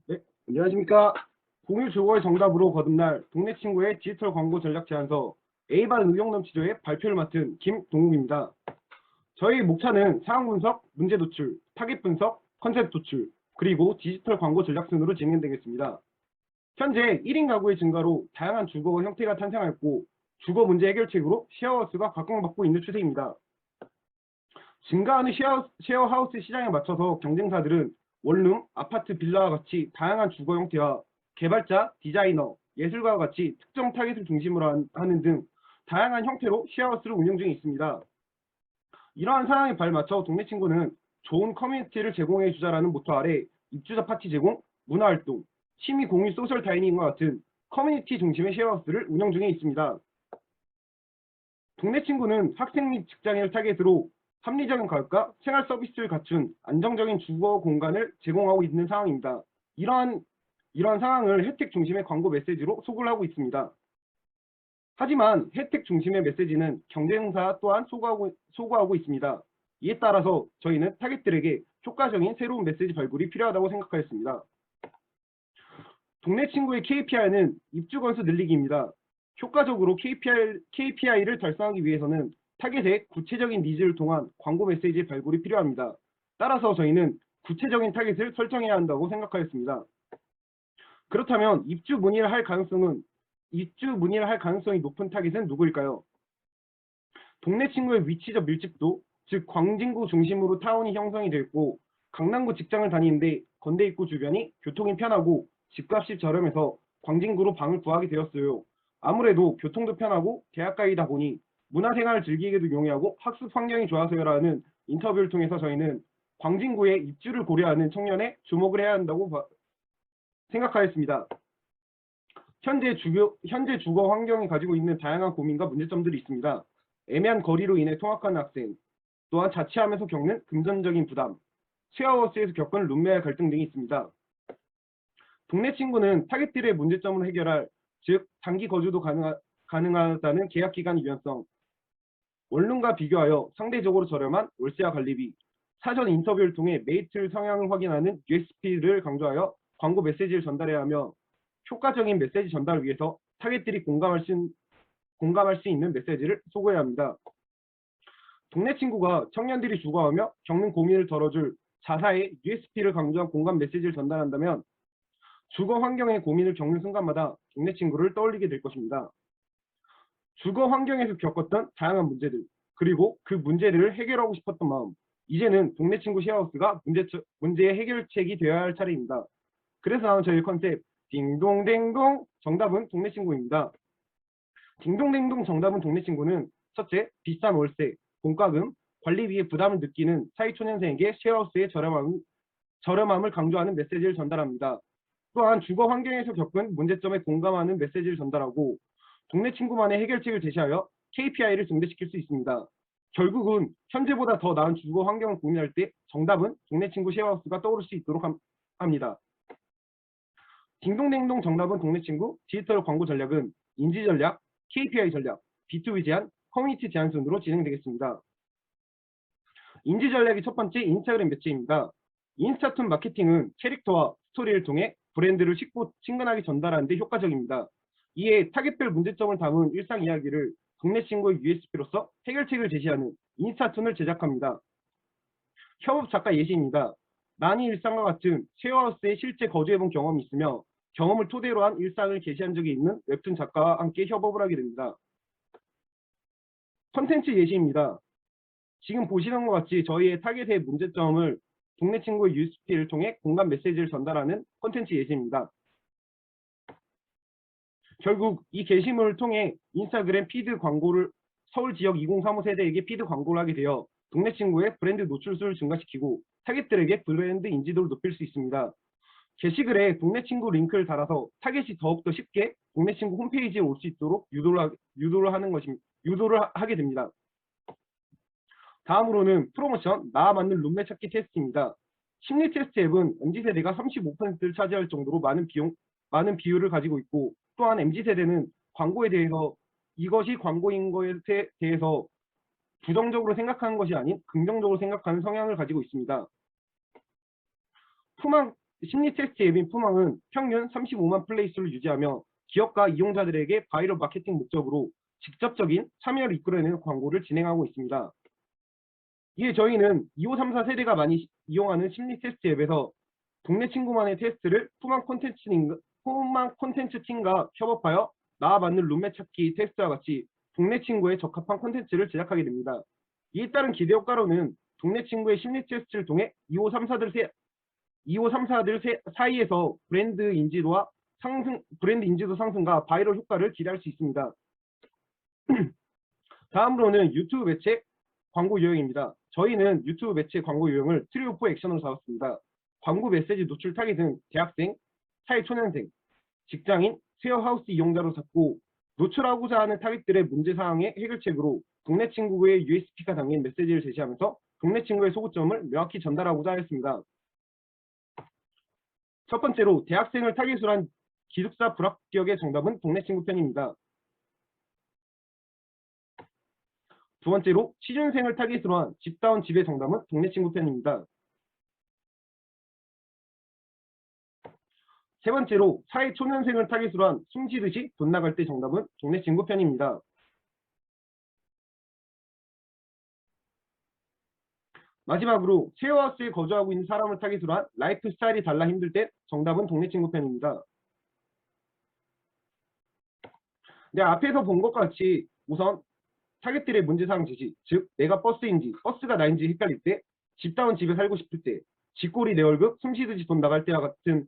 네, 안녕하십니까. 공유 주거의 정답으로 거듭날 동네 친구의 디지털 광고 전략 제안서 A반 의욕넘 치료의 발표를 맡은 김동욱입니다. 저희 목차는 상황 분석, 문제 도출, 타깃 분석, 컨셉 도출, 그리고 디지털 광고 전략 순으로 진행되겠습니다. 현재 1인 가구의 증가로 다양한 주거 형태가 탄생하였고 주거 문제 해결책으로 쉐어하우스가 각광받고 있는 추세입니다. 증가하는 쉐어하우스 시장에 맞춰서 경쟁사들은 원룸, 아파트, 빌라와 같이 다양한 주거 형태와 개발자, 디자이너, 예술가와 같이 특정 타깃을 중심으로 하는 등 다양한 형태로 쉐어하우스를 운영 중에 있습니다. 이러한 상황에 발맞춰 동네 친구는 좋은 커뮤니티를 제공해 주자라는 모토 아래 입주자 파티 제공, 문화활동, 취미 공유 소셜 다이닝과 같은 커뮤니티 중심의 쉐어하우스를 운영 중에 있습니다. 동네 친구는 학생 및 직장인을 타겟으로 합리적인 가격과 생활 서비스를 갖춘 안정적인 주거 공간을 제공하고 있는 상황입니다. 이러한 상황을 혜택 중심의 광고 메시지로 소구를 하고 있습니다. 하지만 혜택 중심의 메시지는 경쟁사 또한 소구하고 있습니다. 이에 따라서 저희는 타겟들에게 효과적인 새로운 메시지 발굴이 필요하다고 생각하였습니다. 동네 친구의 KPI는 입주 건수 늘리기입니다. 효과적으로 KPI를 달성하기 위해서는 타겟의 구체적인 니즈를 통한 광고 메시지 발굴이 필요합니다. 따라서 저희는 구체적인 타겟을 설정해야 한다고 생각하였습니다. 그렇다면 입주 문의를 할 가능성이 높은 타겟은 누구일까요? 동네 친구의 위치적 밀집도, 즉 광진구 중심으로 타운이 형성이 되었고 강남구 직장을 다니는데 건대 입구 주변이 교통이 편하고 집값이 저렴해서 광진구로 방을 구하게 되었어요. 아무래도 교통도 편하고 대학가이다 보니 문화생활을 즐기기도 용이하고 학습 환경이 좋아서요라는 인터뷰를 통해서 저희는 광진구에 입주를 고려하는 청년에 주목을 해야 한다고 생각하였습니다. 현재 주거 환경이 가지고 있는 다양한 고민과 문제점들이 있습니다. 애매한 거리로 인해 통학하는 학생, 또한 자취하면서 겪는 금전적인 부담, 쉐어하우스에서 겪은 룸메와 갈등 등이 있습니다. 동네 친구는 타겟들의 문제점을 해결할, 즉 단기 거주도 가능하다는 계약기간 유연성, 원룸과 비교하여 상대적으로 저렴한 월세와 관리비, 사전 인터뷰를 통해 메이트 성향을 확인하는 USP를 강조하여 광고 메시지를 전달해야 하며 효과적인 메시지 전달을 위해서 타겟들이 공감할 수 있는 메시지를 소구해야 합니다. 동네 친구가 청년들이 주거하며 겪는 고민을 덜어줄 자사의 USP를 강조한 공감 메시지를 전달한다면 주거 환경의 고민을 겪는 순간마다 동네 친구를 떠올리게 될 것입니다. 주거 환경에서 겪었던 다양한 문제들, 그리고 그 문제들을 해결하고 싶었던 마음, 이제는 동네 친구 쉐어하우스가 문제의 해결책이 되어야 할 차례입니다. 그래서 나온 저희 컨셉 딩동댕동 정답은 동네 친구입니다. 딩동댕동 정답은 동네 친구는 첫째, 비싼 월세, 공과금, 관리비에 부담을 느끼는 사회초년생에게 쉐어하우스의 저렴함을 강조하는 메시지를 전달합니다. 또한 주거 환경에서 겪은 문제점에 공감하는 메시지를 전달하고 동네 친구만의 해결책을 제시하여 KPI를 증대시킬 수 있습니다. 결국은 현재보다 더 나은 주거 환경을 고민할 때 정답은 동네 친구 쉐어하우스가 떠오를 수 있도록 합니다. 딩동댕동 정답은 동네 친구, 디지털 광고 전략은 인지 전략, KPI 전략, B2B 제한, 커뮤니티 제한 순으로 진행되겠습니다. 인지 전략의 첫 번째 인스타그램 매체입니다. 인스타툰 마케팅은 캐릭터와 스토리를 통해 브랜드를 쉽고 친근하게 전달하는 데 효과적입니다. 이에 타겟별 문제점을 담은 일상 이야기를 동네 친구의 USP로서 해결책을 제시하는 인스타툰을 제작합니다. 협업 작가 예시입니다. 난이 일상과 같은 쉐어하우스에 실제 거주해본 경험이 있으며 경험을 토대로 한 일상을 게시한 적이 있는 웹툰 작가와 함께 협업을 하게 됩니다. 컨텐츠 예시입니다. 지금 보시는 것 같이 저희의 타겟의 문제점을 동네 친구의 USP를 통해 공감 메시지를 전달하는 콘텐츠 예시입니다. 결국 이 게시물을 통해 인스타그램 피드 광고를 서울 지역 2035 세대에게 피드 광고를 하게 되어 동네 친구의 브랜드 노출수를 증가시키고 타겟들에게 브랜드 인지도를 높일 수 있습니다. 게시글에 동네 친구 링크를 달아서 타겟이 더욱더 쉽게 동네 친구 홈페이지에 올 수 있도록 유도를 하게 됩니다. 다음으로는 프로모션 나와 맞는 룸메 찾기 테스트입니다. 심리 테스트 앱은 MZ세대가 35%를 차지할 정도로 많은 비율을 가지고 있고 또한 MZ세대는 광고에 대해서 이것이 광고인 것에 대해서 부정적으로 생각하는 것이 아닌 긍정적으로 생각하는 성향을 가지고 있습니다. 심리 테스트 앱인 푸망은 평균 35만 플레이수를 유지하며 기업과 이용자들에게 바이럴 마케팅 목적으로 직접적인 참여를 이끌어내는 광고를 진행하고 있습니다. 이에 저희는 2534 세대가 많이 이용하는 심리 테스트 앱에서 동네 친구만의 테스트를 푸망 콘텐츠 팀과 협업하여 나와 맞는 룸메 찾기 테스트와 같이 동네 친구에 적합한 콘텐츠를 제작하게 됩니다. 이에 따른 기대 효과로는 동네 친구의 심리 테스트를 통해 2534들 사이에서 브랜드 인지도 상승과 바이럴 효과를 기대할 수 있습니다. 다음으로는 유튜브 매체 광고 유형입니다. 저희는 유튜브 매체 광고 유형을 트리오 4 액션으로 잡았습니다. 광고 메시지 노출 타깃은 대학생, 사회초년생, 직장인, 쉐어하우스 이용자로 잡고 노출하고자 하는 타깃들의 문제사항의 해결책으로 동네 친구의 USP가 담긴 메시지를 제시하면서 동네 친구의 소구점을 명확히 전달하고자 하였습니다. 첫 번째로 대학생을 타깃으로 한 기숙사 불합격의 정답은 동네 친구 편입니다. 두 번째로 취준생을 타깃으로 한 집다운 집의 정답은 동네 친구 편입니다. 세 번째로 사회초년생을 타깃으로 한 숨쉬듯이 돈 나갈 때 정답은 동네 친구 편입니다. 마지막으로 쉐어하우스에 거주하고 있는 사람을 타깃으로 한 라이프 스타일이 달라 힘들 때 정답은 동네 친구 편입니다. 네, 앞에서 본 것 같이 우선 타겟들의 문제사항 제시, 즉 내가 버스인지 버스가 나인지 헷갈릴 때, 집다운 집에 살고 싶을 때, 집골이 내 월급, 숨쉬듯이 돈 나갈 때와 같은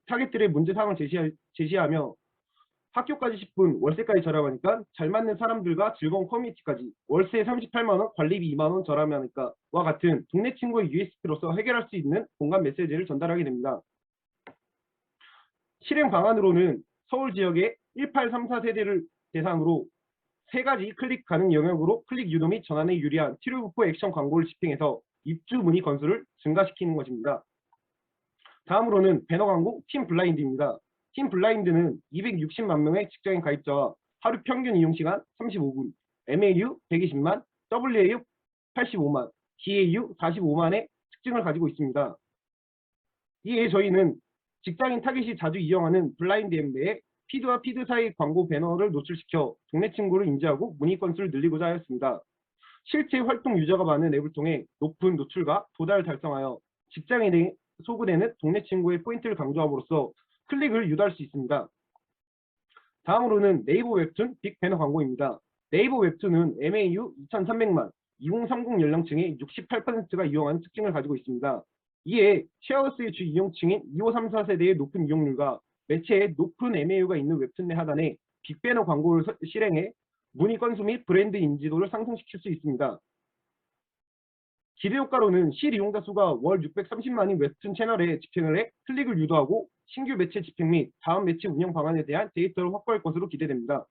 타겟들의 문제사항을 제시하며 학교까지 10분, 월세까지 저렴하니까 잘 맞는 사람들과 즐거운 커뮤니티까지, 월세 38만 원, 관리비 2만 원 저렴하니까와 같은 동네 친구의 USP로서 해결할 수 있는 공감 메시지를 전달하게 됩니다. 실행 방안으로는 서울 지역의 1834 세대를 대상으로 3가지 클릭 가능 영역으로 클릭 유도 및 전환에 유리한 트리오4 액션 광고를 집행해서 입주 문의 건수를 증가시키는 것입니다. 다음으로는 배너 광고 팀 블라인드입니다. 팀 블라인드는 260만 명의 직장인 가입자와 하루 평균 이용 시간 35분, MAU 120만, WAU 85만, DAU 45만의 특징을 가지고 있습니다. 이에 저희는 직장인 타깃이 자주 이용하는 블라인드 앱 내에 피드와 피드 사이 광고 배너를 노출시켜 동네 친구를 인지하고 문의 건수를 늘리고자 하였습니다. 실제 활동 유저가 많은 앱을 통해 높은 노출과 도달을 달성하여 직장인의 소구되는 동네 친구의 포인트를 강조함으로써 클릭을 유도할 수 있습니다. 다음으로는 네이버 웹툰 빅 배너 광고입니다. 네이버 웹툰은 MAU 2300만, 2030 연령층의 68%가 이용하는 특징을 가지고 있습니다. 이에 쉐어하우스의 주 이용층인 2534 세대의 높은 이용률과 매체에 높은 MAU가 있는 웹툰 내 하단에 빅배너 광고를 실행해 문의 건수 및 브랜드 인지도를 상승시킬 수 있습니다. 기대 효과로는 실이용자 수가 월 630만인 웹툰 채널에 집행을 해 클릭을 유도하고 신규 매체 집행 및 다음 매체 운영 방안에 대한 데이터를 확보할 것으로 기대됩니다.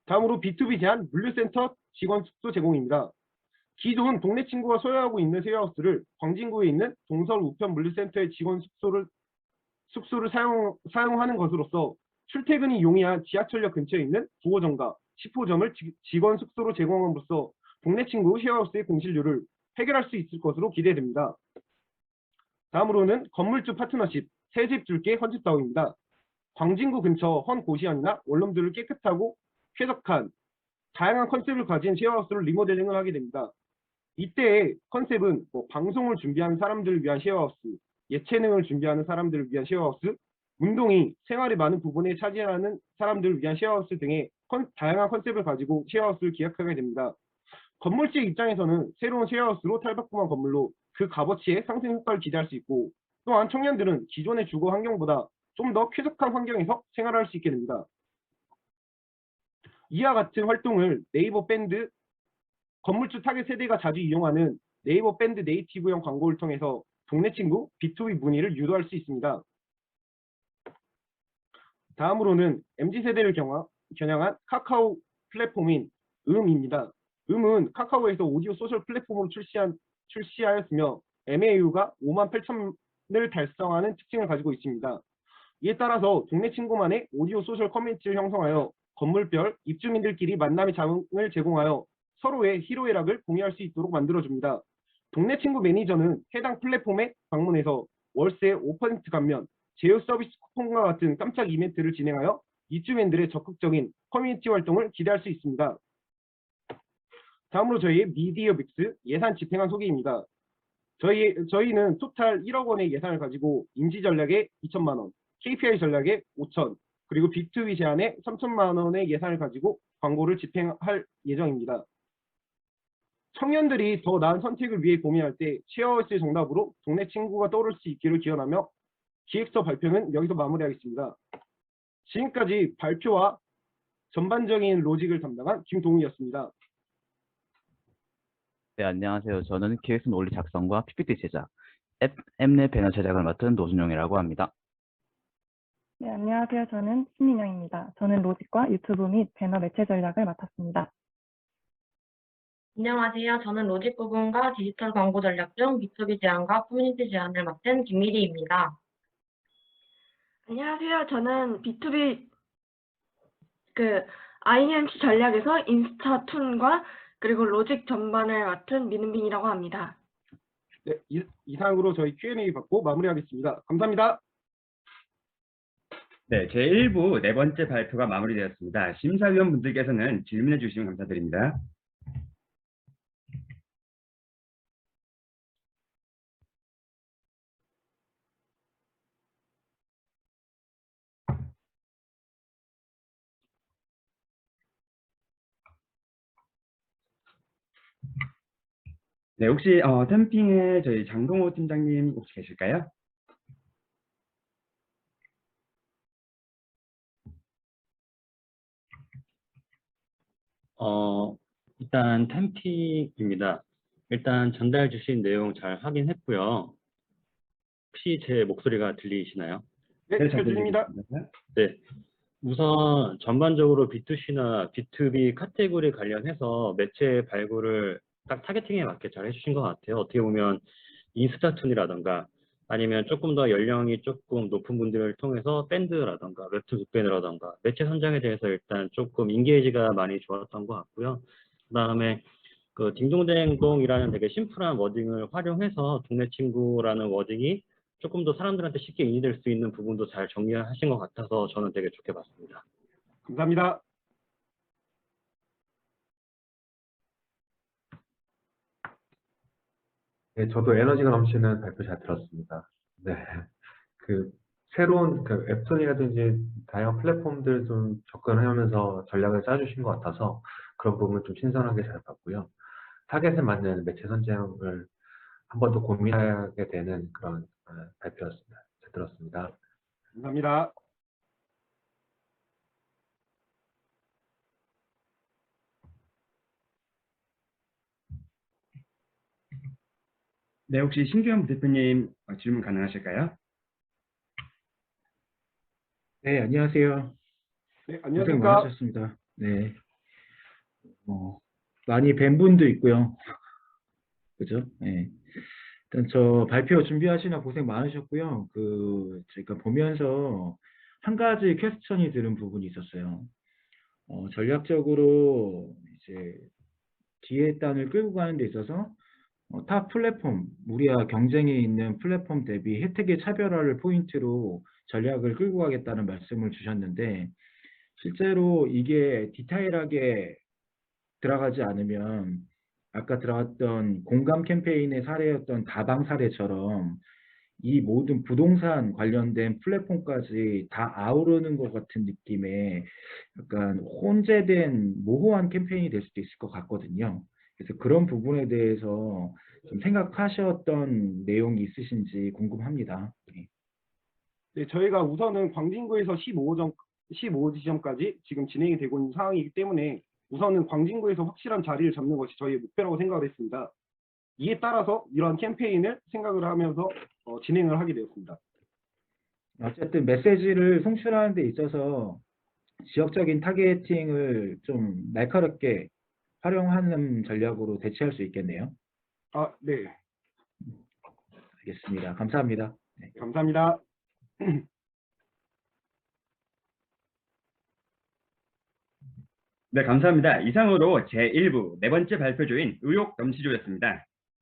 다음으로 B2B 제한 물류센터 직원 숙소 제공입니다. 기존 동네 친구가 소유하고 있는 쉐어하우스를 광진구에 있는 동설 우편 물류센터의 직원 숙소를 사용하는 것으로서 출퇴근이 용이한 지하철역 근처에 있는 9호점과 10호점을 직원 숙소로 제공함으로써 동네 친구 쉐어하우스의 공실률을 해결할 수 있을 것으로 기대됩니다. 다음으로는 건물주 파트너십, 새집 줄게 헌집다운입니다. 광진구 근처 헌고시원이나 원룸들을 깨끗하고 쾌적한 다양한 컨셉을 가진 쉐어하우스를 리모델링을 하게 됩니다. 이때의 컨셉은 방송을 준비하는 사람들을 위한 쉐어하우스, 예체능을 준비하는 사람들을 위한 쉐어하우스, 운동이 생활의 많은 부분에 차지하는 사람들을 위한 쉐어하우스 등의 다양한 컨셉을 가지고 쉐어하우스를 기획하게 됩니다. 건물주의 입장에서는 새로운 쉐어하우스로 탈바꿈한 건물로 그 값어치의 상승 효과를 기대할 수 있고, 또한 청년들은 기존의 주거 환경보다 좀 더 쾌적한 환경에서 생활할 수 있게 됩니다. 이와 같은 활동을 네이버 밴드, 건물주 타겟 세대가 자주 이용하는 네이버 밴드 네이티브형 광고를 통해서 동네 친구 B2B 문의를 유도할 수 있습니다. 다음으로는 MZ세대를 겨냥한 카카오 플랫폼인 음입니다. 음은 카카오에서 오디오 소셜 플랫폼으로 출시하였으며 MAU가 5만 8천을 달성하는 특징을 가지고 있습니다. 이에 따라서 동네 친구만의 오디오 소셜 커뮤니티를 형성하여 건물별 입주민들끼리 만남의 장을 제공하여 서로의 희로애락을 공유할 수 있도록 만들어줍니다. 동네 친구 매니저는 해당 플랫폼에 방문해서 월세 5% 감면, 제휴 서비스 쿠폰과 같은 깜짝 이벤트를 진행하여 입주민들의 적극적인 커뮤니티 활동을 기대할 수 있습니다. 다음으로 저희의 미디어 믹스 예산 집행안 소개입니다. 저희는 토탈 1억 원의 예산을 가지고 인지 전략에 2천만 원, KPI 전략에 5천, 그리고 B2B 제한에 3천만 원의 예산을 가지고 광고를 집행할 예정입니다. 청년들이 더 나은 선택을 위해 고민할 때 쉐어하우스의 정답으로 동네 친구가 떠오를 수 있기를 기원하며 기획서 발표는 여기서 마무리하겠습니다. 지금까지 발표와 전반적인 로직을 담당한 김동훈이었습니다. 네, 안녕하세요. 저는 기획서 논리 작성과 PPT 제작, 앱내 배너 제작을 맡은 노준용이라고 합니다. 네, 안녕하세요. 저는 신민영입니다. 저는 로직과 유튜브 및 배너 매체 전략을 맡았습니다. 안녕하세요. 저는 로직 부분과 디지털 광고 전략 중 B2B 제안과 커뮤니티 제안을 맡은 김미리입니다. 안녕하세요. 저는 B2B IMC 전략에서 인스타툰과 그리고 로직 전반을 맡은 민은빈이라고 합니다. 네, 이상으로 저희 Q&A 받고 마무리하겠습니다. 감사합니다. 네, 제1부 네 번째 발표가 마무리되었습니다. 심사위원분들께서는 질문해 주시면 감사드립니다. 네, 혹시 템핑에 저희 장동호 팀장님 혹시 계실까요? 일단 템픽입니다. 일단 전달 주신 내용 잘 확인했고요. 혹시 제 목소리가 들리시나요? 네, 네, 잘 들립니다. 들리겠습니다. 네. 우선 전반적으로 B2C나 B2B 카테고리 관련해서 매체 발굴을 딱 타겟팅에 맞게 잘 해주신 것 같아요. 어떻게 보면 인스타툰이라던가 아니면 조금 더 연령이 조금 높은 분들을 통해서 밴드라던가 웹툰 북밴드라던가 매체 선정에 대해서 일단 조금 인게이지가 많이 좋았던 것 같고요. 그다음에 그 딩동댕동이라는 되게 심플한 워딩을 활용해서 동네 친구라는 워딩이 조금 더 사람들한테 쉽게 인지될 수 있는 부분도 잘 정리하신 것 같아서 저는 되게 좋게 봤습니다. 감사합니다. 네, 저도 에너지가 넘치는 발표 잘 들었습니다. 네, 새로운 웹툰이라든지 다양한 플랫폼들 좀 접근하면서 전략을 짜주신 것 같아서 그런 부분 좀 신선하게 잘 봤고요. 타겟에 맞는 매체 선정을 한 번 더 고민하게 되는 그런 발표였습니다. 잘 들었습니다. 감사합니다. 네, 혹시 신규현 대표님 질문 가능하실까요? 네, 안녕하세요. 네, 고생 안녕하십니까. 많으셨습니다. 네, 많이 뵌 분도 있고요. 그죠? 네. 일단 저 발표 준비하시느라 고생 많으셨고요. 제가 보면서 한 가지 퀘스천이 들은 부분이 있었어요. 전략적으로 이제 뒤에 단을 끌고 가는 데 있어서 타 플랫폼, 우리와 경쟁이 있는 플랫폼 대비 혜택의 차별화를 포인트로 전략을 끌고 가겠다는 말씀을 주셨는데 실제로 이게 디테일하게 들어가지 않으면 아까 들어갔던 공감 캠페인의 사례였던 다방 사례처럼 이 모든 부동산 관련된 플랫폼까지 다 아우르는 것 같은 느낌의 약간 혼재된 모호한 캠페인이 될 수도 있을 것 같거든요. 그래서 그런 부분에 대해서 좀 생각하셨던 내용이 있으신지 궁금합니다. 네. 네, 저희가 우선은 광진구에서 15지점까지 지금 진행이 되고 있는 상황이기 때문에 우선은 광진구에서 확실한 자리를 잡는 것이 저희의 목표라고 생각을 했습니다. 이에 따라서 이러한 캠페인을 생각을 하면서 진행을 하게 되었습니다. 어쨌든 메시지를 송출하는 데 있어서 지역적인 타겟팅을 좀 날카롭게 활용하는 전략으로 대체할 수 있겠네요. 아, 네. 알겠습니다. 감사합니다. 네. 감사합니다. 네, 감사합니다. 이상으로 제1부 네 번째 발표조인 의혹 넘치조였습니다.